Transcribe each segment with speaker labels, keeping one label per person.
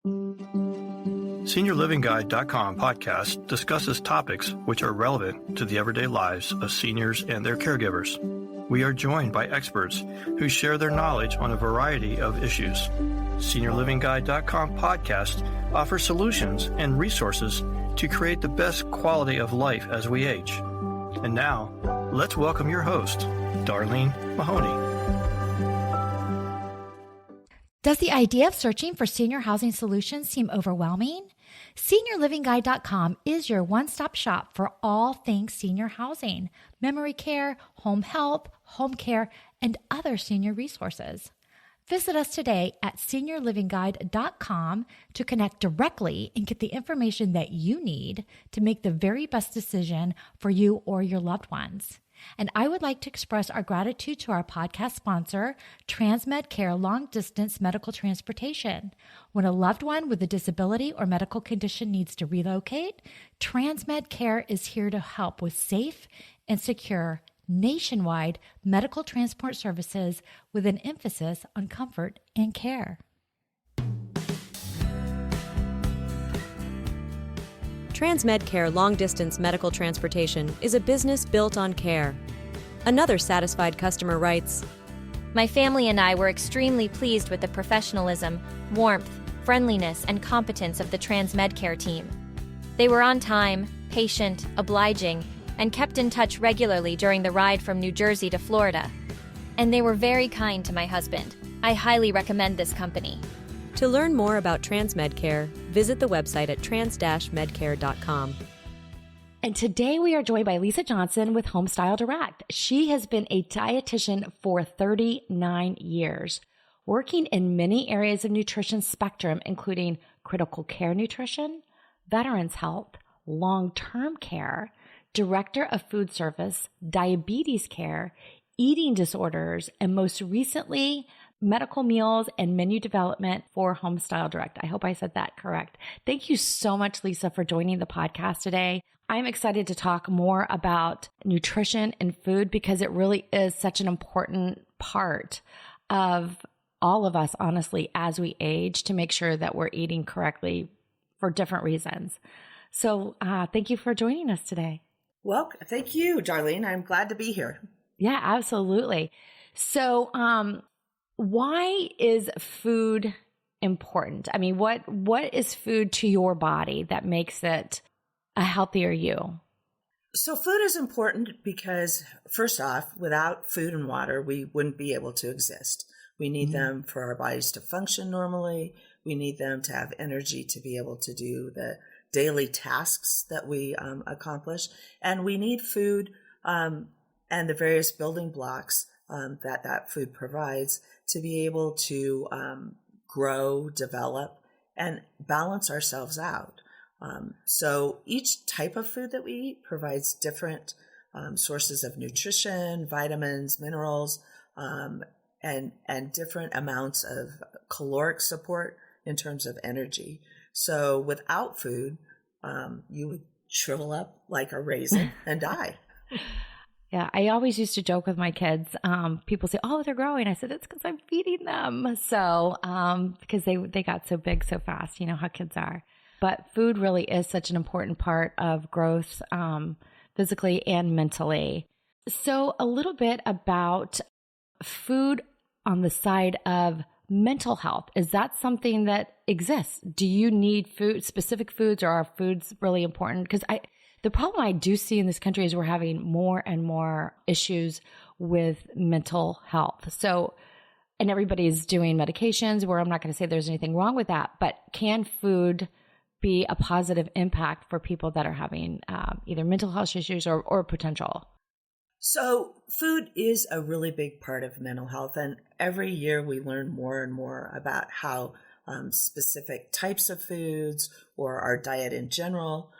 Speaker 1: SeniorLivingGuide.com podcast discusses topics which are relevant to the everyday lives of seniors and their caregivers. We are joined by experts who share their knowledge on a variety of issues. SeniorLivingGuide.com podcast offers solutions and resources to create the best quality of life as we age. And now, let's welcome your host, Darleen Mahoney.
Speaker 2: Does the idea of searching for senior housing solutions seem overwhelming? SeniorLivingGuide.com is your one-stop shop for all things senior housing, memory care, home health, home care, and other senior resources. Visit us today at SeniorLivingGuide.com to connect directly and get the information that you need to make the very best decision for you or your loved ones. And I would like to express our gratitude to our podcast sponsor, Transmed Care Long Distance Medical Transportation. When a loved one with a disability or medical condition needs to relocate, Transmed Care is here to help with safe and secure nationwide medical transport services with an emphasis on comfort and care.
Speaker 3: Transmed Care Long Distance Medical Transportation is a business built on care. Another satisfied customer writes,
Speaker 4: "My family and I were extremely pleased with the professionalism, warmth, friendliness, and competence of the Transmed Care team. They were on time, patient, obliging, and kept in touch regularly during the ride from New Jersey to Florida. And they were very kind to my husband. I highly recommend this company."
Speaker 3: To learn more about Transmed Care, visit the website at trans-medcare.com.
Speaker 2: And today we are joined by Lisa Johnson with Homestyle Direct. She has been a dietitian for 39 years, working in many areas of nutrition spectrum, including critical care nutrition, veterans health, long-term care, director of food service, diabetes care, eating disorders, and most recently, medical meals and menu development for Homestyle Direct. I hope I said that correct. Thank you so much, Lisa, for joining the podcast today. I'm excited to talk more about nutrition and food because it really is such an important part of all of us, honestly, as we age, to make sure that we're eating correctly for different reasons. So thank you for joining us today.
Speaker 5: Well, thank you, Darleen. I'm glad to be here.
Speaker 2: Yeah, absolutely. So, why is food important? I mean, what is food to your body that makes it a healthier you?
Speaker 5: So food is important because, first off, without food and water, we wouldn't be able to exist. We need them for our bodies to function normally. We need them to have energy to be able to do the daily tasks that we accomplish. And we need food and the various building blocks that food provides to be able to grow, develop, and balance ourselves out. So each type of food that we eat provides different sources of nutrition, vitamins, minerals, and different amounts of caloric support in terms of energy. So without food, you would shrivel up like a raisin and die.
Speaker 2: Yeah, I always used to joke with my kids. People say, "Oh, they're growing." I said, "It's because I'm feeding them." So, because they got so big so fast, you know how kids are. But food really is such an important part of growth, physically and mentally. So, a little bit about food on the side of mental health. Is that something that exists? Do you need food, specific foods, or are foods really important? Because the problem I do see in this country is we're having more and more issues with mental health. So, and everybody's doing medications where I'm not going to say there's anything wrong with that, but can food be a positive impact for people that are having either mental health issues or potential?
Speaker 5: So food is a really big part of mental health. And every year we learn more and more about how specific types of foods or our diet in general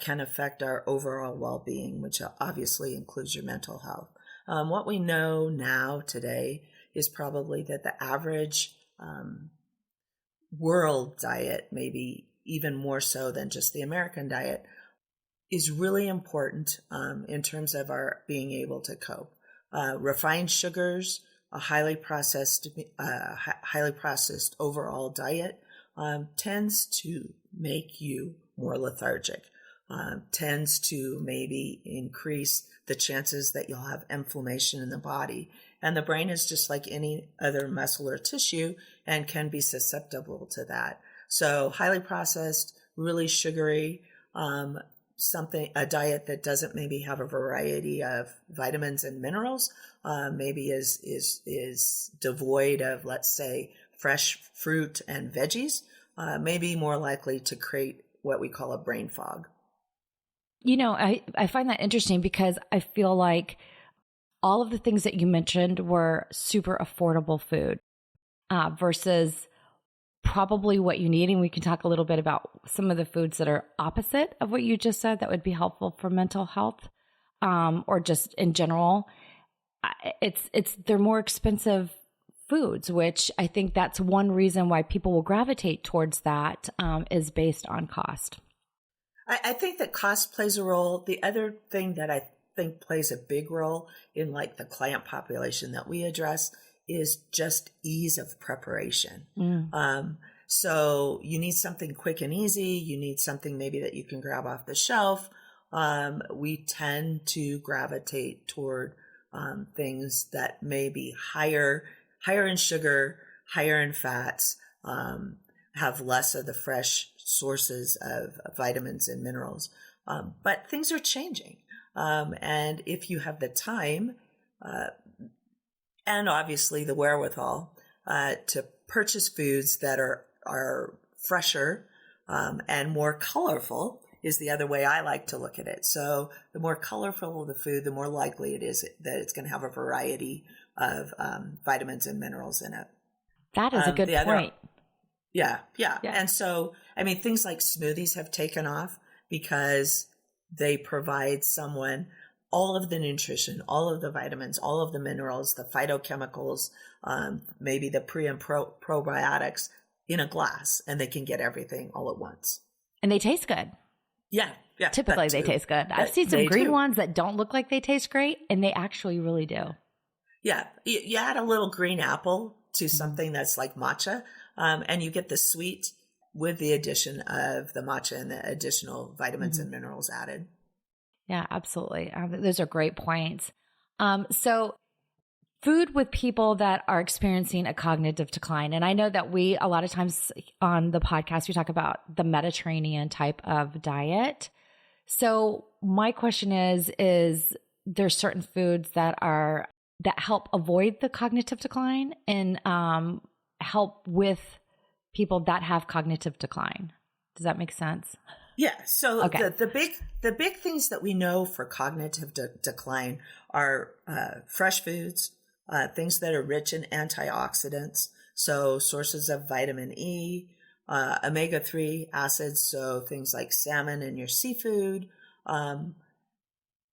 Speaker 5: can affect our overall well-being, which obviously includes your mental health. What we know now today is probably that the average world diet, maybe even more so than just the American diet, is really important in terms of our being able to cope. Refined sugars, a highly processed overall diet tends to make you more lethargic, tends to maybe increase the chances that you'll have inflammation in the body. And the brain is just like any other muscle or tissue and can be susceptible to that. So highly processed, really sugary, a diet that doesn't maybe have a variety of vitamins and minerals, maybe is devoid of, let's say, fresh fruit and veggies, may be more likely to create what we call a brain fog.
Speaker 2: I find that interesting because I feel like all of the things that you mentioned were super affordable food versus probably what you need. And we can talk a little bit about some of the foods that are opposite of what you just said that would be helpful for mental health or just in general. They're more expensive foods, which I think that's one reason why people will gravitate towards that is based on cost.
Speaker 5: I think that cost plays a role. The other thing that I think plays a big role in like the client population that we address is just ease of preparation. So you need something quick and easy. You need something maybe that you can grab off the shelf. We tend to gravitate toward things that may be higher in sugar, higher in fats, have less of the fresh sources of vitamins and minerals. But things are changing. And if you have the time and obviously the wherewithal to purchase foods that are fresher and more colorful is the other way I like to look at it. So the more colorful the food, the more likely it is that it's going to have a variety of vitamins and minerals in it.
Speaker 2: That is a good point.
Speaker 5: Yeah. And so, things like smoothies have taken off because they provide someone all of the nutrition, all of the vitamins, all of the minerals, the phytochemicals, maybe the pre and probiotics in a glass, and they can get everything all at once.
Speaker 2: And they taste good.
Speaker 5: Yeah.
Speaker 2: Typically they taste good. I've seen some green ones that don't look like they taste great, and they actually really do.
Speaker 5: Yeah. You add a little green apple to something that's like matcha, and you get the sweet with the addition of the matcha and the additional vitamins and minerals added.
Speaker 2: Yeah, absolutely. Those are great points. So food with people that are experiencing a cognitive decline. And I know that a lot of times on the podcast, we talk about the Mediterranean type of diet. So my question is there's certain foods that help avoid the cognitive decline and help with people that have cognitive decline. Does that make sense?
Speaker 5: Yeah. So
Speaker 2: okay.
Speaker 5: the big things that we know for cognitive decline are fresh foods, things that are rich in antioxidants. So sources of vitamin E, omega-3 acids. So things like salmon in your seafood, green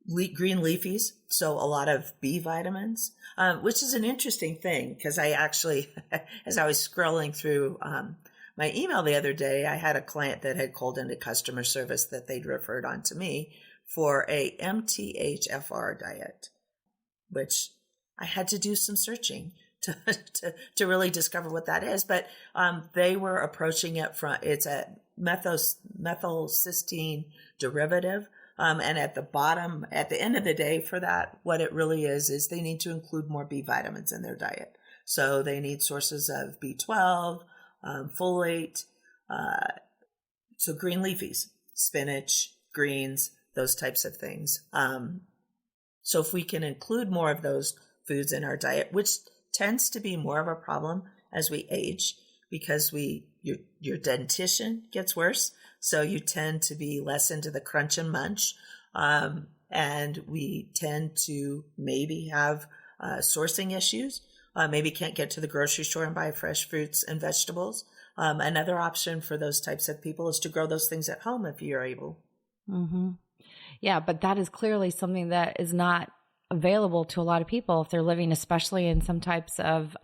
Speaker 5: leafies. So a lot of B vitamins, which is an interesting thing because I actually, as I was scrolling through my email the other day, I had a client that had called into customer service that they'd referred on to me for a MTHFR diet, which I had to do some searching to really discover what that is. But they were approaching it it's a methylcysteine derivative. And at the end of the day for that, what it really is they need to include more B vitamins in their diet. So they need sources of B12, folate, so green leafies, spinach, greens, those types of things. So if we can include more of those foods in our diet, which tends to be more of a problem as we age because your dentition gets worse. So you tend to be less into the crunch and munch. And we tend to maybe have sourcing issues. Maybe can't get to the grocery store and buy fresh fruits and vegetables. Another option for those types of people is to grow those things at home if you're able.
Speaker 2: Mm-hmm. Yeah, but that is clearly something that is not available to a lot of people if they're living, especially in some types of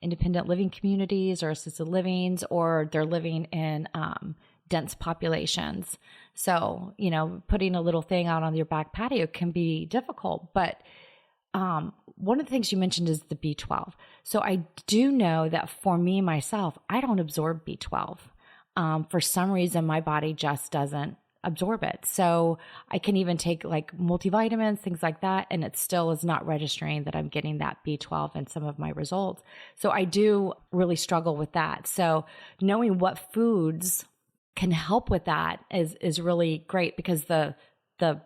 Speaker 2: independent living communities or assisted livings, or they're living in dense populations. So, putting a little thing out on your back patio can be difficult, but one of the things you mentioned is the B12. So I do know that for me, myself, I don't absorb B12. For some reason, my body just doesn't absorb it. So I can even take like multivitamins, things like that, and it still is not registering that I'm getting that B12 in some of my results. So I do really struggle with that. So knowing what foods can help with that is really great, because the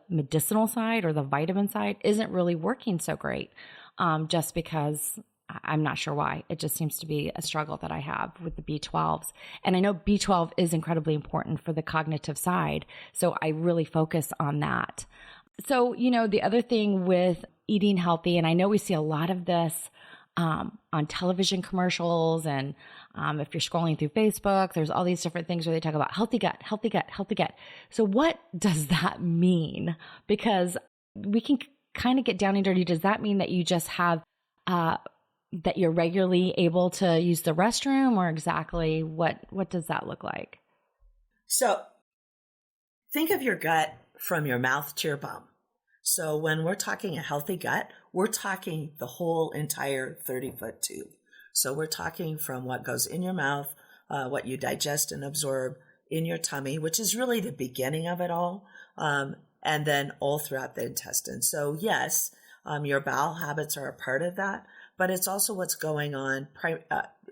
Speaker 2: medicinal side or the vitamin side isn't really working so great, just because I'm not sure why. It just seems to be a struggle that I have with the B12s. And I know B12 is incredibly important for the cognitive side, so I really focus on that. So, the other thing with eating healthy, and I know we see a lot of this on television commercials, and if you're scrolling through Facebook, there's all these different things where they talk about healthy gut, healthy gut, healthy gut. So what does that mean? Because we can kind of get down and dirty. Does that mean that you just have that you're regularly able to use the restroom, or exactly what does that look like?
Speaker 5: So think of your gut from your mouth to your bum. So when we're talking a healthy gut, we're talking the whole entire 30-foot tube. So we're talking from what goes in your mouth, what you digest and absorb in your tummy, which is really the beginning of it all, and then all throughout the intestine. So yes, your bowel habits are a part of that, but it's also what's going on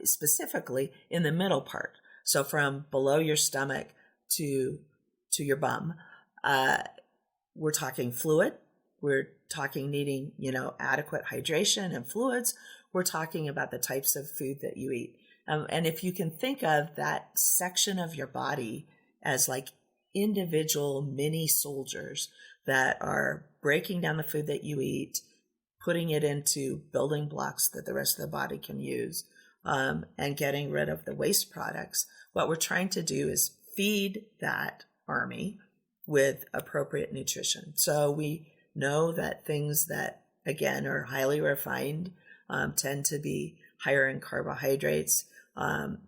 Speaker 5: specifically in the middle part. So from below your stomach to your bum, we're talking fluid. We're talking needing, adequate hydration and fluids. We're talking about the types of food that you eat. And if you can think of that section of your body as like individual mini soldiers that are breaking down the food that you eat, putting it into building blocks that the rest of the body can use, and getting rid of the waste products. What we're trying to do is feed that army with appropriate nutrition. So we know that things that, again, are highly refined tend to be higher in carbohydrates.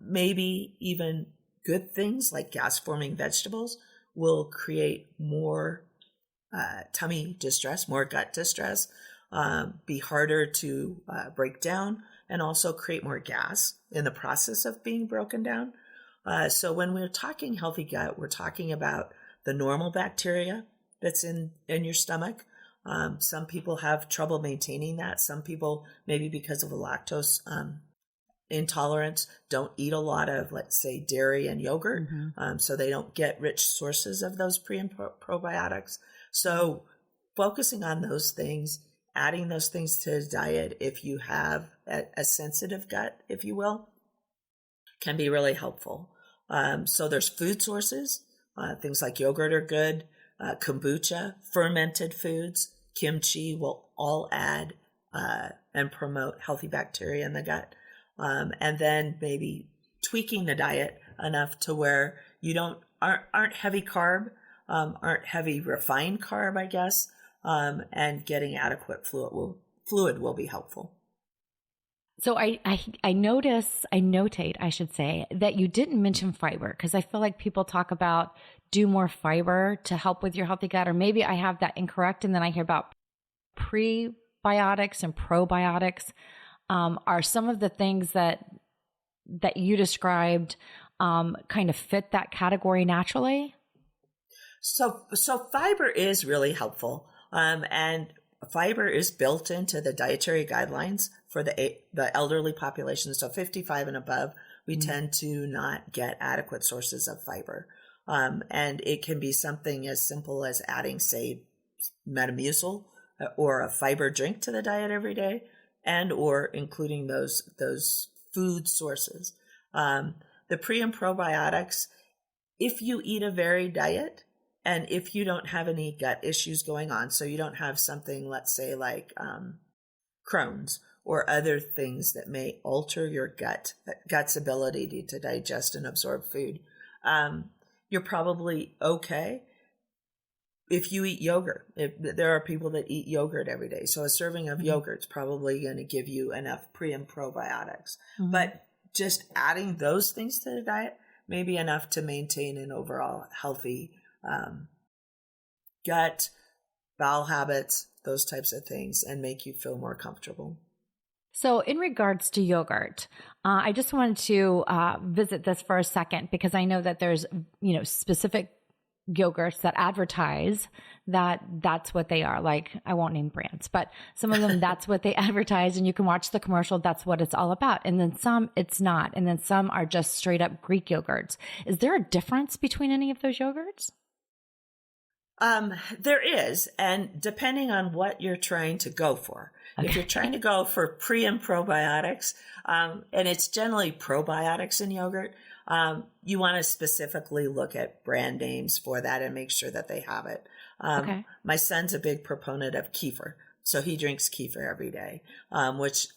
Speaker 5: Maybe even good things like gas-forming vegetables will create more tummy distress, more gut distress, be harder to break down, and also create more gas in the process of being broken down. So when we're talking healthy gut, we're talking about the normal bacteria that's in your stomach. Some people have trouble maintaining that. Some people, maybe because of a lactose intolerance, don't eat a lot of, let's say, dairy and yogurt. So they don't get rich sources of those pre and probiotics. So focusing on those things, adding those things to the diet, if you have a sensitive gut, if you will, can be really helpful. So there's food sources. Things like yogurt are good. Kombucha, fermented foods, kimchi will all add and promote healthy bacteria in the gut. And then maybe tweaking the diet enough to where you aren't heavy carb, aren't heavy refined carb, I guess, and getting adequate fluid will be helpful.
Speaker 2: So I notate, I should say, that you didn't mention fiber, because I feel like people talk about do more fiber to help with your healthy gut, or maybe I have that incorrect. And then I hear about prebiotics and probiotics. Are some of the things that you described kind of fit that category naturally?
Speaker 5: So fiber is really helpful. And fiber is built into the dietary guidelines for the elderly population. So 55 and above, we tend to not get adequate sources of fiber. And it can be something as simple as adding, say, Metamucil or a fiber drink to the diet every day, and or including those food sources. The pre and probiotics, if you eat a varied diet, and if you don't have any gut issues going on, so you don't have something, let's say, like Crohn's or other things that may alter your gut's ability to digest and absorb food, you're probably okay. If you eat yogurt, there are people that eat yogurt every day. So a serving of yogurt is probably going to give you enough pre and probiotics. But just adding those things to the diet may be enough to maintain an overall healthy gut, bowel habits, those types of things and make you feel more comfortable.
Speaker 2: So in regards to yogurt, I just wanted to visit this for a second because I know that there's, specific yogurts that advertise that that's what they are. Like, I won't name brands, but some of them, that's what they advertise, and you can watch the commercial. That's what it's all about. And then some, it's not. And then some are just straight up Greek yogurts. Is there a difference between any of those yogurts?
Speaker 5: There is, and depending on what you're trying to go for. Okay. If you're trying to go for pre and probiotics, and it's generally probiotics in yogurt, you want to specifically look at brand names for that and make sure that they have it. Okay. My son's a big proponent of kefir, so he drinks kefir every day,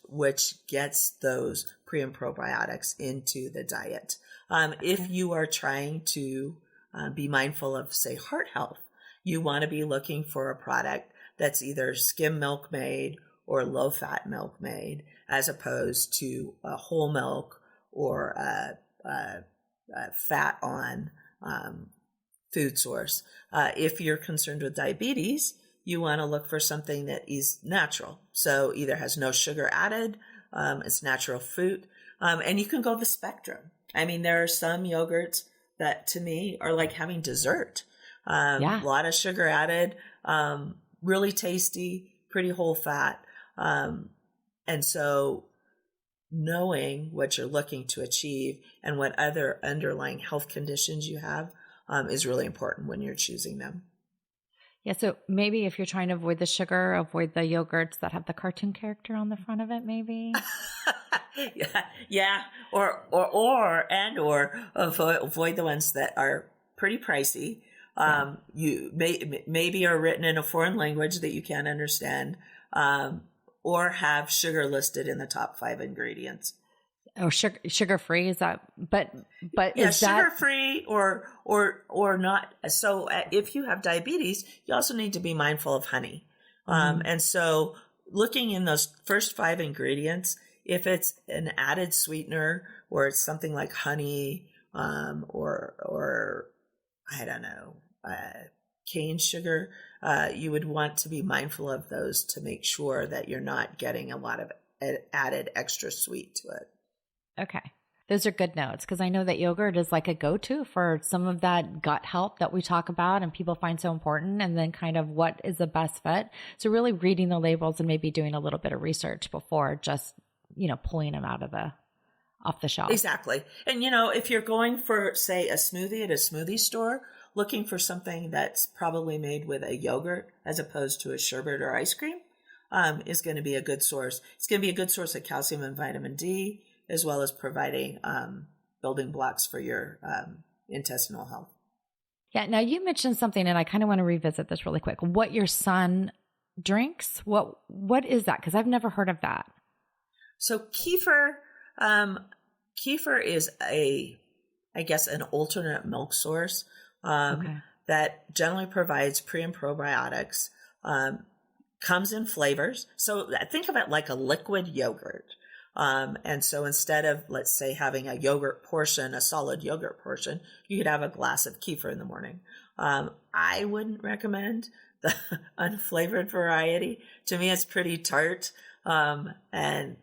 Speaker 5: which gets those pre and probiotics into the diet. If you are trying to be mindful of, say, heart health, you want to be looking for a product that's either skim milk made or low fat milk made, as opposed to a whole milk or a fat on food source. If you're concerned with diabetes, you want to look for something that is natural. So either has no sugar added, it's natural fruit, and you can go the spectrum. I mean, there are some yogurts that to me are like having dessert. A lot of sugar added, really tasty, pretty whole fat. And so knowing what you're looking to achieve and what other underlying health conditions you have is really important when you're choosing them.
Speaker 2: Yeah, so maybe if you're trying to avoid the sugar, avoid the yogurts that have the cartoon character on the front of it, maybe.
Speaker 5: yeah, or avoid the ones that are pretty pricey. You maybe are written in a foreign language that you can't understand, or have sugar listed in the top 5 ingredients.
Speaker 2: Oh, sugar free, is that? But
Speaker 5: yeah,
Speaker 2: is
Speaker 5: sugar
Speaker 2: that
Speaker 5: free or not. So if you have diabetes, you also need to be mindful of honey. And so looking in those first 5 ingredients, if it's an added sweetener or it's something like honey, or I don't know, cane sugar, you would want to be mindful of those to make sure that you're not getting a lot of added extra sweet to it.
Speaker 2: Okay. Those are good notes because I know that yogurt is like a go-to for some of that gut health that we talk about and people find so important, and then kind of what is the best fit. So really reading the labels and maybe doing a little bit of research before just, pulling them off the shelf.
Speaker 5: Exactly. And, if you're going for, say, a smoothie at a smoothie store, looking for something that's probably made with a yogurt as opposed to a sherbet or ice cream is going to be a good source. It's going to be a good source of calcium and vitamin D, as well as providing building blocks for your intestinal health.
Speaker 2: Yeah. Now you mentioned something, and I kind of want to revisit this really quick. What your son drinks? What is that? Because I've never heard of that.
Speaker 5: So kefir is an alternate milk source that generally provides pre and probiotics. Comes in flavors. So think of it like a liquid yogurt. And so instead of, let's say, having a yogurt portion, a solid yogurt portion, you could have a glass of kefir in the morning. I wouldn't recommend the unflavored variety. To me, it's pretty tart. And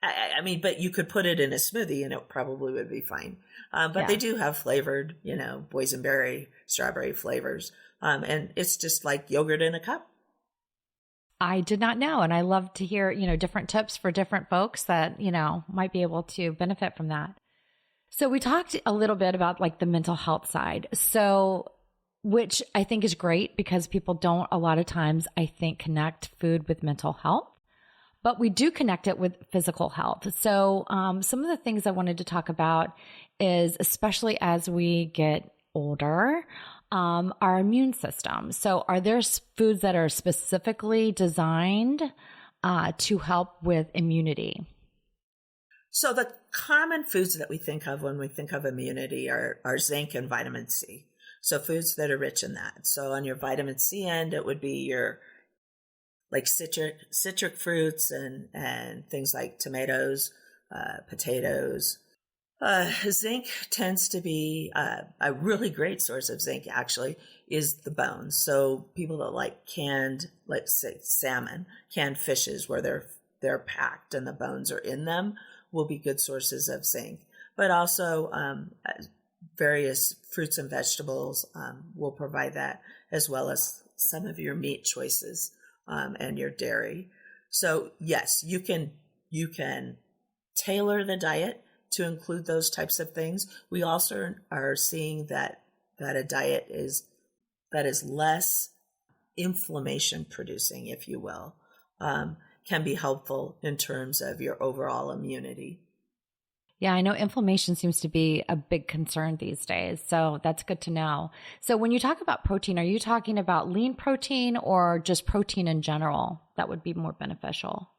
Speaker 5: I mean, but you could put it in a smoothie and it probably would be fine. But they do have flavored, boysenberry, strawberry flavors. And it's just like yogurt in a cup.
Speaker 2: I did not know. And I love to hear, different tips for different folks that, might be able to benefit from that. So we talked a little bit about like the mental health side. So, which I think is great because people don't a lot of times, I think, connect food with mental health, but we do connect it with physical health. So some of the things I wanted to talk about is, especially as we get older, our immune system. So are there foods that are specifically designed to help with immunity?
Speaker 5: So the common foods that we think of when we think of immunity are zinc and vitamin C. So foods that are rich in that. So on your vitamin C end, it would be your like citric fruits and things like tomatoes, potatoes, Zinc tends to be a really great source of zinc, actually, is the bones. So people that like canned, let's say salmon, canned fishes where they're packed and the bones are in them will be good sources of zinc. But also various fruits and vegetables will provide that, as well as some of your meat choices and your dairy. So yes, you can tailor the diet to include those types of things. We also are seeing that a diet that is less inflammation producing, if you will, can be helpful in terms of your overall immunity.
Speaker 2: Yeah, I know inflammation seems to be a big concern these days. So that's good to know. So when you talk about protein, are you talking about lean protein or just protein in general that would be more beneficial?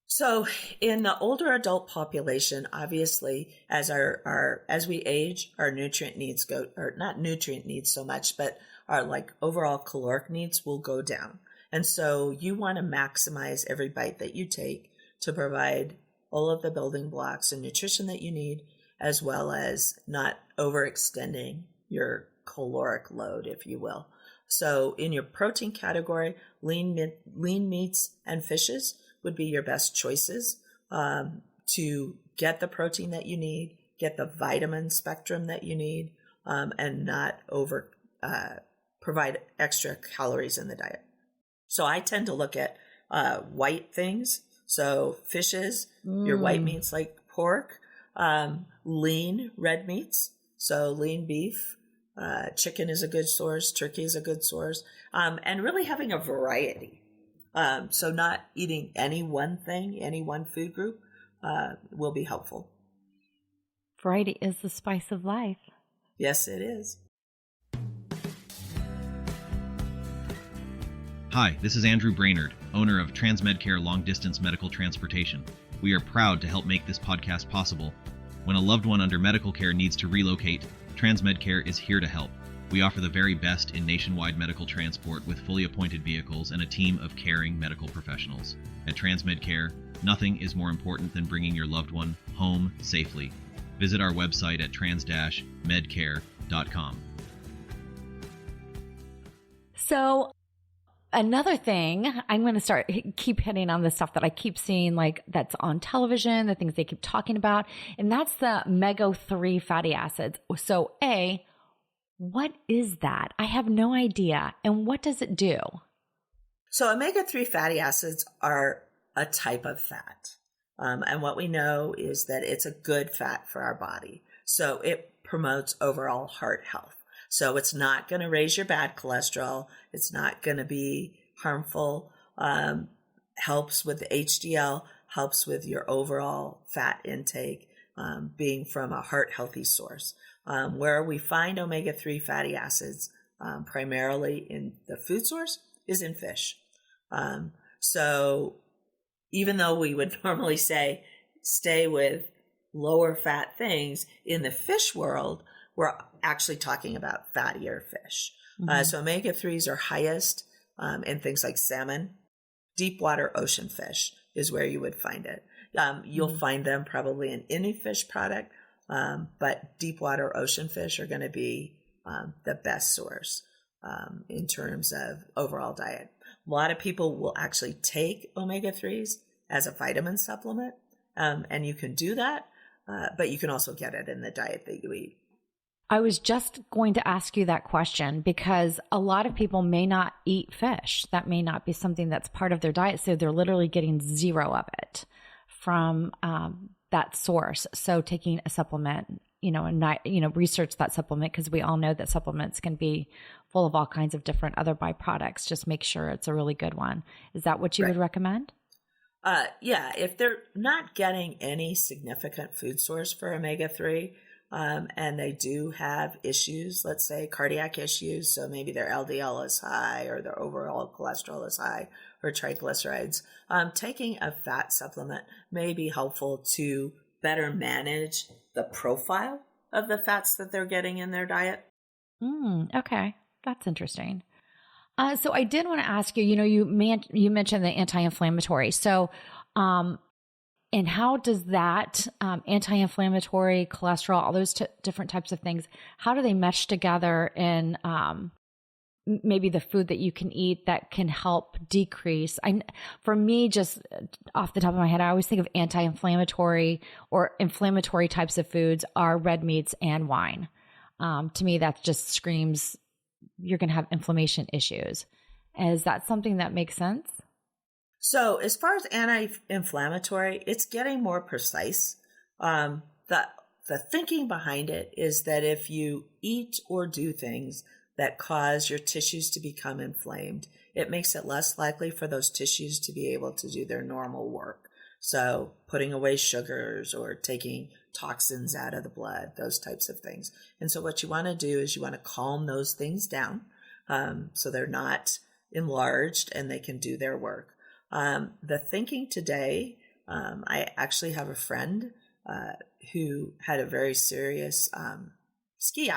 Speaker 5: So in the older adult population, obviously, as as we age, our nutrient needs go, or not nutrient needs so much, but our like overall caloric needs will go down. And so you want to maximize every bite that you take to provide all of the building blocks and nutrition that you need, as well as not overextending your caloric load, if you will. So in your protein category, lean meats and fishes would be your best choices to get the protein that you need, get the vitamin spectrum that you need, and not provide extra calories in the diet. So I tend to look at white things. So fishes, your white meats like pork, lean red meats. So lean beef, chicken is a good source, turkey is a good source, and really having a variety. So not eating any one thing, any one food group will be helpful.
Speaker 2: Variety is the spice of life.
Speaker 5: Yes, it is.
Speaker 6: Hi, this is Andrew Brainerd, owner of TransMedCare Long Distance Medical Transportation. We are proud to help make this podcast possible. When a loved one under medical care needs to relocate, TransMedCare is here to help. We offer the very best in nationwide medical transport with fully appointed vehicles and a team of caring medical professionals. At TransMedCare, nothing is more important than bringing your loved one home safely. Visit our website at trans-medcare.com.
Speaker 2: So another thing, I'm going to keep hitting on the stuff that I keep seeing, like that's on television, the things they keep talking about, and that's the omega-3 fatty acids. So what is that? I have no idea. And what does it do?
Speaker 5: So omega-3 fatty acids are a type of fat. And what we know is that it's a good fat for our body. So it promotes overall heart health. So it's not going to raise your bad cholesterol. It's not going to be harmful. Helps with the HDL, helps with your overall fat intake, being from a heart healthy source. Where we find omega-3 fatty acids primarily in the food source is in fish. So even though we would normally say stay with lower fat things, in the fish world, we're actually talking about fattier fish. Mm-hmm. So omega-3s are highest in things like salmon. Deep water ocean fish is where you would find it. You'll find them probably in any fish product, but deep water ocean fish are going to be the best source in terms of overall diet. A lot of people will actually take omega-3s as a vitamin supplement, and you can do that, but you can also get it in the diet that you eat.
Speaker 2: I was just going to ask you that question because a lot of people may not eat fish. That may not be something that's part of their diet. So they're literally getting zero of it from that source. So taking a supplement, and research that supplement, because we all know that supplements can be full of all kinds of different other byproducts. Just make sure it's a really good one. Is that what you would recommend?
Speaker 5: Yeah, if they're not getting any significant food source for omega-3, and they do have issues, let's say cardiac issues, so maybe their LDL is high or their overall cholesterol is high or triglycerides, taking a fat supplement may be helpful to better manage the profile of the fats that they're getting in their diet.
Speaker 2: Okay, that's interesting. So I did want to ask you, you mentioned the anti-inflammatory. So And how does that anti-inflammatory, cholesterol, all those different types of things, how do they mesh together in maybe the food that you can eat that can help decrease? For me, just off the top of my head, I always think of anti-inflammatory or inflammatory types of foods are red meats and wine. To me, that just screams you're going to have inflammation issues. Is that something that makes sense?
Speaker 5: So as far as anti-inflammatory, it's getting more precise. The thinking behind it is that if you eat or do things that cause your tissues to become inflamed, it makes it less likely for those tissues to be able to do their normal work. So putting away sugars or taking toxins out of the blood, those types of things. And so what you want to do is you want to calm those things down so they're not enlarged and they can do their work. The thinking today, I actually have a friend who had a very serious ski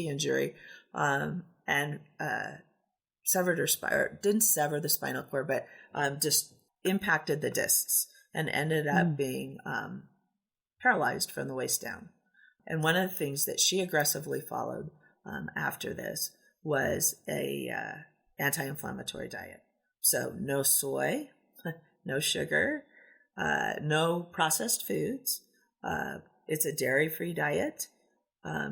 Speaker 5: injury, and severed her spine. Didn't sever the spinal cord, but just impacted the discs and ended up being paralyzed from the waist down. And one of the things that she aggressively followed after this was a anti-inflammatory diet. So no soy, no sugar, no processed foods. It's a dairy-free diet.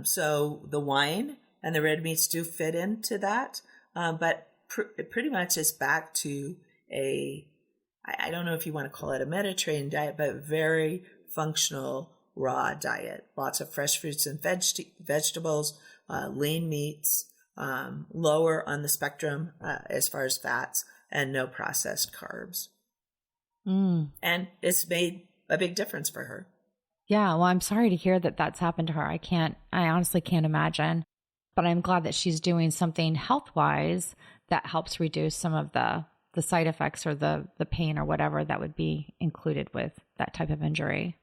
Speaker 5: So the wine and the red meats do fit into that. But pretty much it's back to I don't know if you want to call it a Mediterranean diet, but very functional raw diet. Lots of fresh fruits and vegetables, lean meats, lower on the spectrum as far as fats, and no processed carbs. And it's made a big difference for her.
Speaker 2: Yeah. Well, I'm sorry to hear that that's happened to her. I honestly can't imagine, but I'm glad that she's doing something health-wise that helps reduce some of the side effects or the pain or whatever that would be included with that type of injury.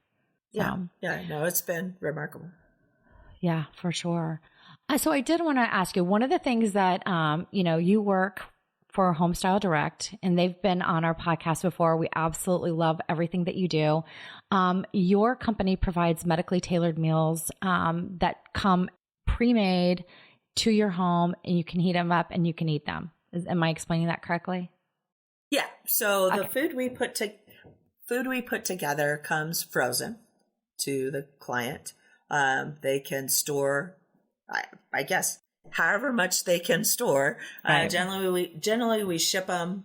Speaker 5: No, it's been remarkable.
Speaker 2: Yeah, for sure. So I did want to ask you, one of the things that, you work for Homestyle Direct, and they've been on our podcast before. We absolutely love everything that you do. Your company provides medically tailored meals that come pre-made to your home, and you can heat them up and you can eat them. Am I explaining that correctly?
Speaker 5: Yeah. So the food we put together comes frozen to the client. They can store, I guess, however much they can store. Right. Generally we ship them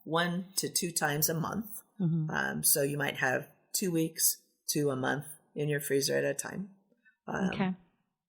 Speaker 5: 1 to 2 times a month. Mm-hmm. So you might have 2 weeks to a month in your freezer at a time.
Speaker 2: Okay.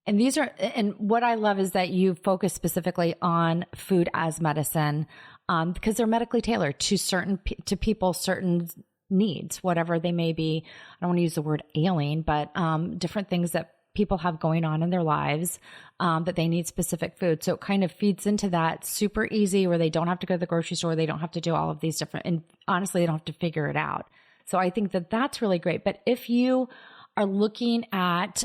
Speaker 2: And what I love is that you focus specifically on food as medicine, because they're medically tailored to people's certain needs, whatever they may be. I don't want to use the word ailing, but different things that people have going on in their lives, that they need specific food. So it kind of feeds into that super easy, where they don't have to go to the grocery store. They don't have to do all of these different, and honestly, they don't have to figure it out. So I think that that's really great. But if you are looking at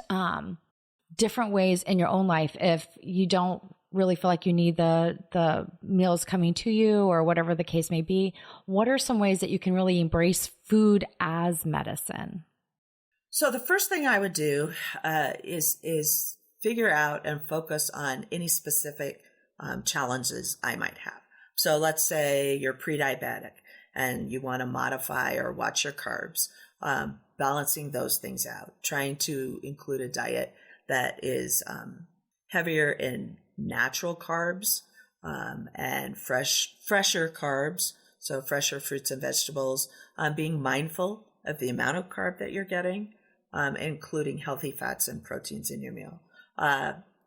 Speaker 2: different ways in your own life, if you don't really feel like you need the meals coming to you or whatever the case may be, what are some ways that you can really embrace food as medicine?
Speaker 5: So the first thing I would do is figure out and focus on any specific challenges I might have. So let's say you're pre-diabetic and you want to modify or watch your carbs, balancing those things out, trying to include a diet that is heavier in natural carbs and fresher carbs, so fresher fruits and vegetables, being mindful of the amount of carb that you're getting, including healthy fats and proteins in your meal.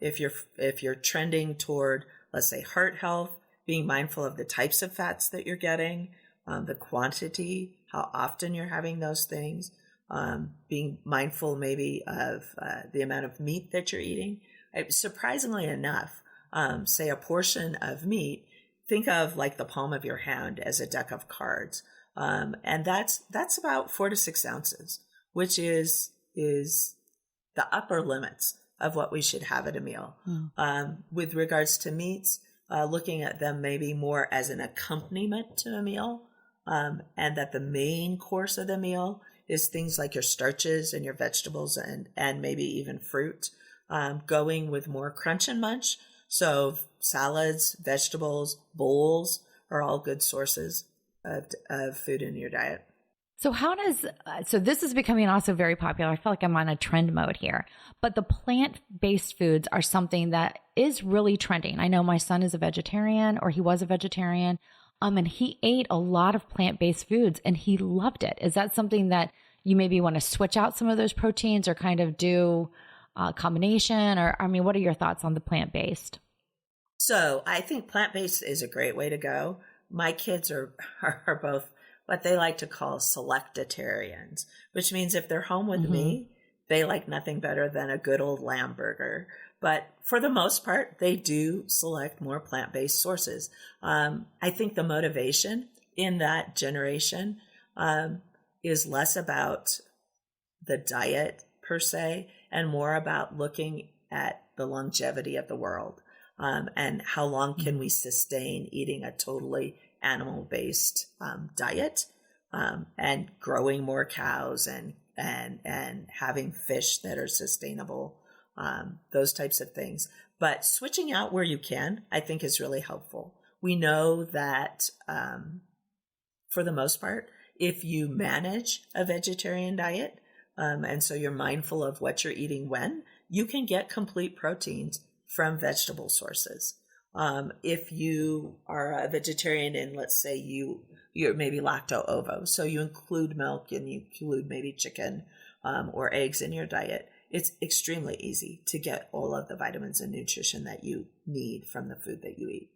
Speaker 5: If you're trending toward, let's say, heart health, being mindful of the types of fats that you're getting, the quantity, how often you're having those things, being mindful maybe of the amount of meat that you're eating. Surprisingly enough, say a portion of meat, think of like the palm of your hand as a deck of cards. And that's about 4 to 6 ounces, which is the upper limits of what we should have at a meal. With regards to meats, looking at them maybe more as an accompaniment to a meal, and that the main course of the meal is things like your starches and your vegetables and maybe even fruit, going with more crunch and munch. So salads, vegetables, bowls are all good sources of food in your diet.
Speaker 2: So so this is becoming also very popular. I feel like I'm on a trend mode here, but the plant-based foods are something that is really trending. I know my son is a vegetarian, or he was a vegetarian, and he ate a lot of plant-based foods and he loved it. Is that something that you maybe want to switch out some of those proteins or kind of do a combination? Or, I mean, what are your thoughts on the plant-based?
Speaker 5: So I think plant-based is a great way to go. My kids are both what they like to call selectitarians, which means if they're home with me, they like nothing better than a good old lamb burger. But for the most part, they do select more plant-based sources. I think the motivation in that generation is less about the diet per se and more about looking at the longevity of the world, and how long can we sustain eating a totally animal-based diet, and growing more cows and having fish that are sustainable, those types of things. But switching out where you can, I think, is really helpful. We know that for the most part, if you manage a vegetarian diet, and so you're mindful of what you're eating when, you can get complete proteins from vegetable sources. If you are a vegetarian and let's say you're maybe lacto-ovo, so you include milk and you include maybe chicken or eggs in your diet, it's extremely easy to get all of the vitamins and nutrition that you need from the food that you eat.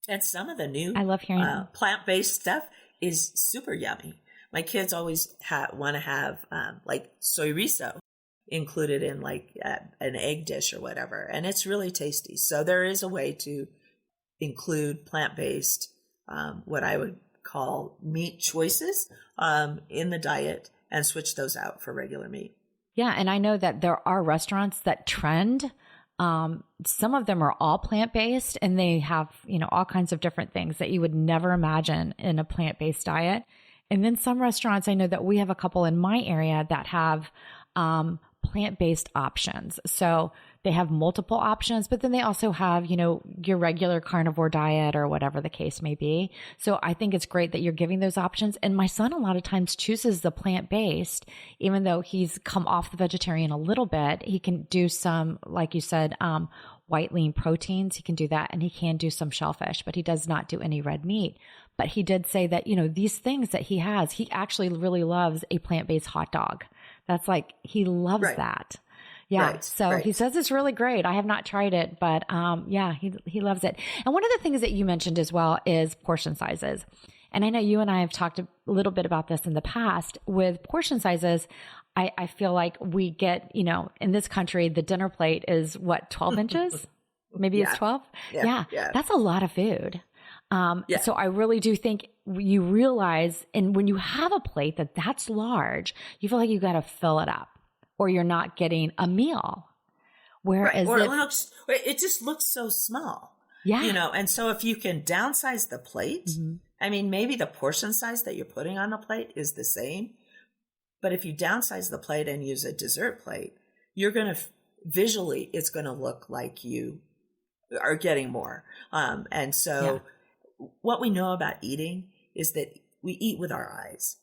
Speaker 5: And some of the new
Speaker 2: I love hearing
Speaker 5: plant-based stuff is super yummy. My kids always want to have like soy riso included in like an egg dish or whatever. And it's really tasty. So there is a way to include plant-based, what I would call meat choices in the diet and switch those out for regular meat.
Speaker 2: Yeah. And I know that there are restaurants that trend. Some of them are all plant-based and they have, all kinds of different things that you would never imagine in a plant-based diet. And then some restaurants, I know that we have a couple in my area that have, plant-based options. So they have multiple options, but then they also have, your regular carnivore diet or whatever the case may be. So I think it's great that you're giving those options. And my son a lot of times chooses the plant-based, even though he's come off the vegetarian a little bit. He can do some, like you said, white lean proteins. He can do that, and he can do some shellfish, but he does not do any red meat. But he did say that, these things that he has, he actually really loves a plant-based hot dog. That's like, he loves that. Yeah.
Speaker 5: Right,
Speaker 2: so he says it's really great. I have not tried it, but he loves it. And one of the things that you mentioned as well is portion sizes. And I know you and I have talked a little bit about this in the past with portion sizes. I feel like we get, in this country, the dinner plate is what, 12 inches? Maybe it's 12. Yeah. That's a lot of food. So I really do think you realize, and when you have a plate that's large, you feel like you got to fill it up or you're not getting a meal. Whereas
Speaker 5: it just looks so small.
Speaker 2: Yeah.
Speaker 5: And so if you can downsize the plate, I mean, maybe the portion size that you're putting on the plate is the same, but if you downsize the plate and use a dessert plate, you're going to visually, it's going to look like you are getting more. And so what we know about eating is that we eat with our eyes,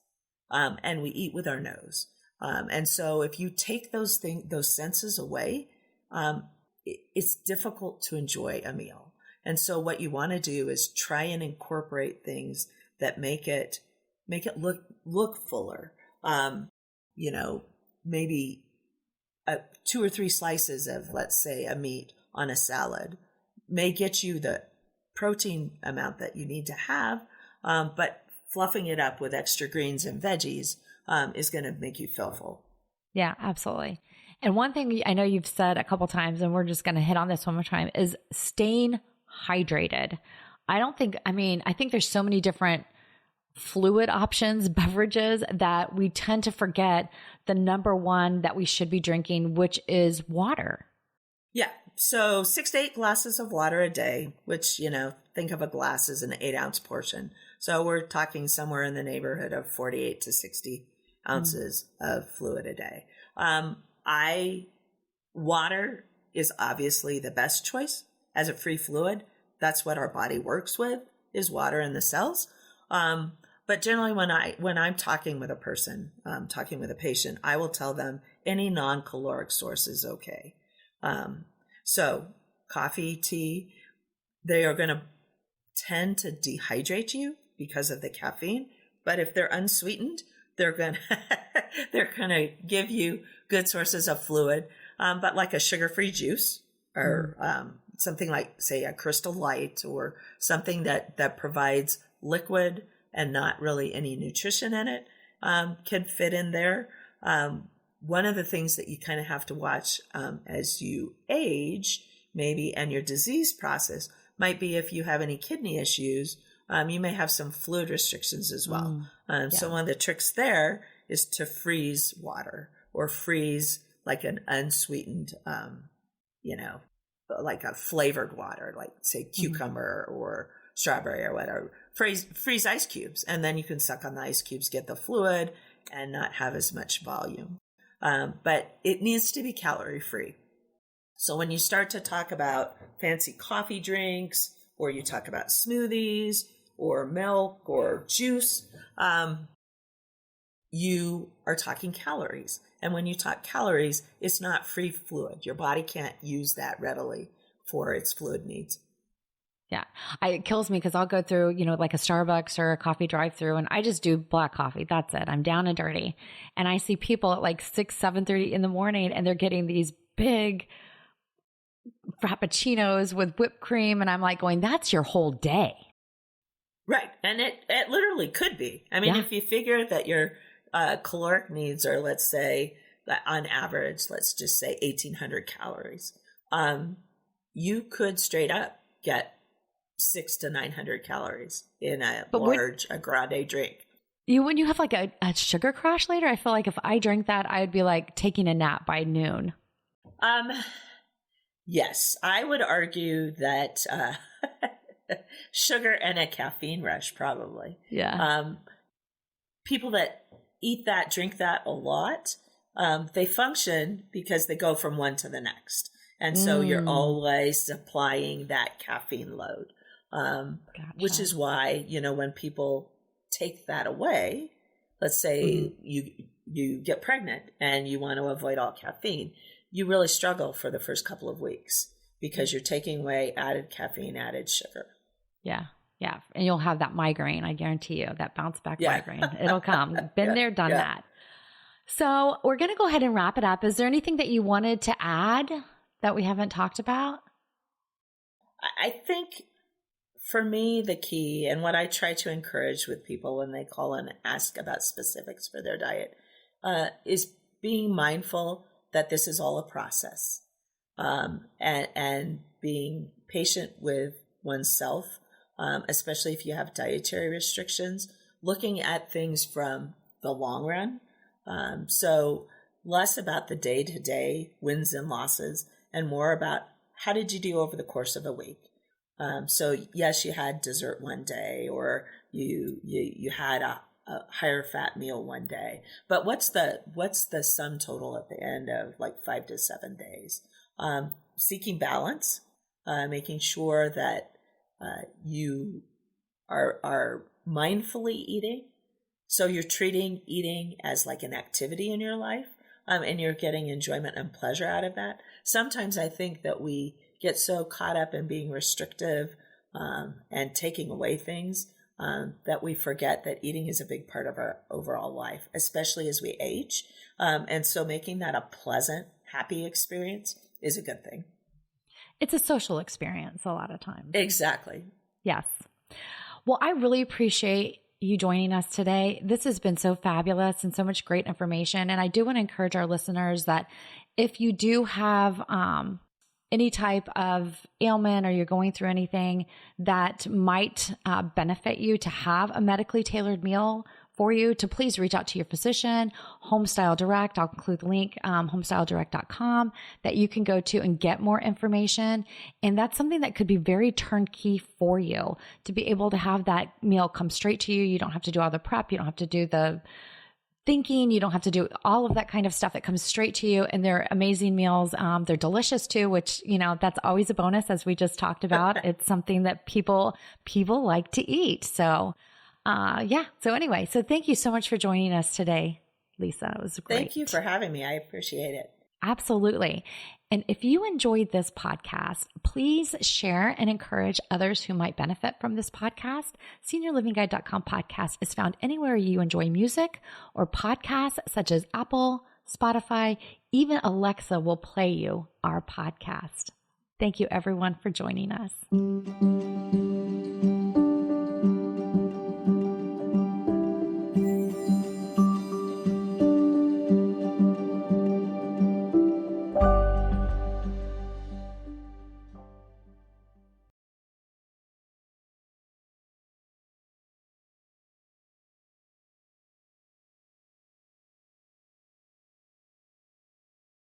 Speaker 5: and we eat with our nose. And so if you take those senses away, it's difficult to enjoy a meal. And so what you want to do is try and incorporate things that make it look fuller. Maybe 2 or 3 slices of, let's say, a meat on a salad may get you the protein amount that you need to have, but fluffing it up with extra greens and veggies is going to make you feel full.
Speaker 2: Yeah, absolutely. And one thing I know you've said a couple times, and we're just going to hit on this one more time, is staying hydrated. I think there's so many different fluid options, beverages, that we tend to forget the number one that we should be drinking, which is water.
Speaker 5: Yeah. So 6 to 8 glasses of water a day, which, think of a glass as an 8-ounce portion. So we're talking somewhere in the neighborhood of 48 to 60 ounces of fluid a day. Water is obviously the best choice as a free fluid. That's what our body works with, is water in the cells. But generally when I'm talking with a person, talking with a patient, I will tell them any non-caloric source is okay. So coffee, tea, they are going to tend to dehydrate you because of the caffeine. But if they're unsweetened, they're going to give you good sources of fluid. But like a sugar-free juice or something like, say, a Crystal Light or something that provides liquid and not really any nutrition in it, can fit in there. One of the things that you kind of have to watch as you age, maybe, and your disease process might be if you have any kidney issues, you may have some fluid restrictions as well. So one of the tricks there is to freeze water or freeze like an unsweetened, like a flavored water, like say cucumber or strawberry or whatever. Freeze ice cubes, and then you can suck on the ice cubes, get the fluid, and not have as much volume. But it needs to be calorie free. So when you start to talk about fancy coffee drinks, or you talk about smoothies or milk or juice, you are talking calories. And when you talk calories, it's not free fluid. Your body can't use that readily for its fluid needs.
Speaker 2: Yeah. It kills me because I'll go through, like a Starbucks or a coffee drive-through, and I just do black coffee. That's it. I'm down and dirty. And I see people at like 7:30 in the morning, and they're getting these big frappuccinos with whipped cream. And I'm like going, that's your whole day.
Speaker 5: Right. And it literally could be. I mean, if you figure that your caloric needs are, let's say, on average, let's just say 1,800 calories, you could straight up get 600 to 900 calories in a grande drink.
Speaker 2: When you have like a sugar crash later, I feel like if I drank that, I'd be like taking a nap by noon.
Speaker 5: Yes, I would argue that sugar and a caffeine rush, probably.
Speaker 2: Yeah.
Speaker 5: People that eat that, drink that a lot, they function because they go from one to the next. And so you're always supplying that caffeine load, which is why, when people take that away, let's say you get pregnant and you want to avoid all caffeine, you really struggle for the first couple of weeks because you're taking away added caffeine, added sugar.
Speaker 2: Yeah. Yeah. And you'll have that migraine. I guarantee you, that bounce back migraine. It'll come. Been there, done that. So we're going to go ahead and wrap it up. Is there anything that you wanted to add that we haven't talked about?
Speaker 5: I think for me, the key, and what I try to encourage with people when they call and ask about specifics for their diet, is being mindful that this is all a process, and being patient with oneself, especially if you have dietary restrictions, looking at things from the long run. So less about the day-to-day wins and losses, and more about how did you do over the course of a week. So yes, you had dessert one day, or you had a higher fat meal one day, but what's the sum total at the end of like 5 to 7 days? Seeking balance, making sure that you are mindfully eating. So you're treating eating as like an activity in your life, and you're getting enjoyment and pleasure out of that. Sometimes I think that we get so caught up in being restrictive and taking away things that we forget that eating is a big part of our overall life, especially as we age. And so making that a pleasant, happy experience is a good thing.
Speaker 2: It's a social experience a lot of times.
Speaker 5: Exactly.
Speaker 2: Yes. Well, I really appreciate you joining us today. This has been so fabulous and so much great information. And I do want to encourage our listeners that if you do have any type of ailment, or you're going through anything that might benefit you, to have a medically tailored meal for you to please reach out to your physician, Homestyle Direct. I'll include the link, homestyledirect.com, that you can go to and get more information. And that's something that could be very turnkey for you to be able to have that meal come straight to you. You don't have to do all the prep. You don't have to do the thinking. You don't have to do all of that kind of stuff. It comes straight to you, and they're amazing meals. They're delicious too, which, that's always a bonus, as we just talked about. It's something that people like to eat. So, So anyway, thank you so much for joining us today, Lisa. It was great.
Speaker 5: Thank you for having me. I appreciate it.
Speaker 2: Absolutely. And if you enjoyed this podcast, please share and encourage others who might benefit from this podcast. SeniorLivingGuide.com podcast is found anywhere you enjoy music or podcasts such as Apple, Spotify, even Alexa will play you our podcast. Thank you everyone for joining us.